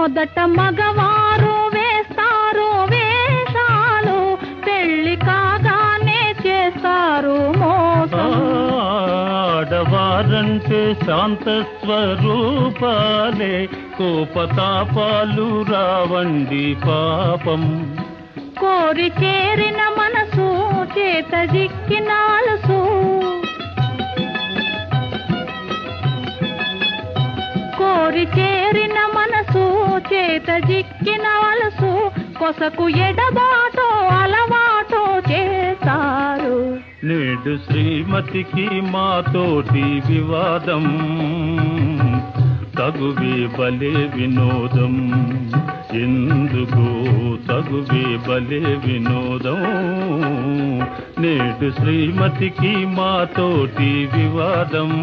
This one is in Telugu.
మొదట మగవారు వేస్తారు వేషాలు, పెళ్లి కాగానే చేస్తారు మోసం. ఆడవారంటే శాంత స్వరూపాలే, కోపతాపాలు రావండి పాపం. కోరి చేరిన మనసు చేత జిక్కిన అలసు, కోరి చేరిన మనసు చేత జిక్కిన అలసు, కొసకు ఎడబాటో అలవాటో చేస్తారు. నేడు శ్రీమతికి మాతోటి వివాదం, తగువే బలే వినోదం. ఎందుకు తగువే బలే వినోదం, నేడు శ్రీమతికి మాతోటి వివాదం.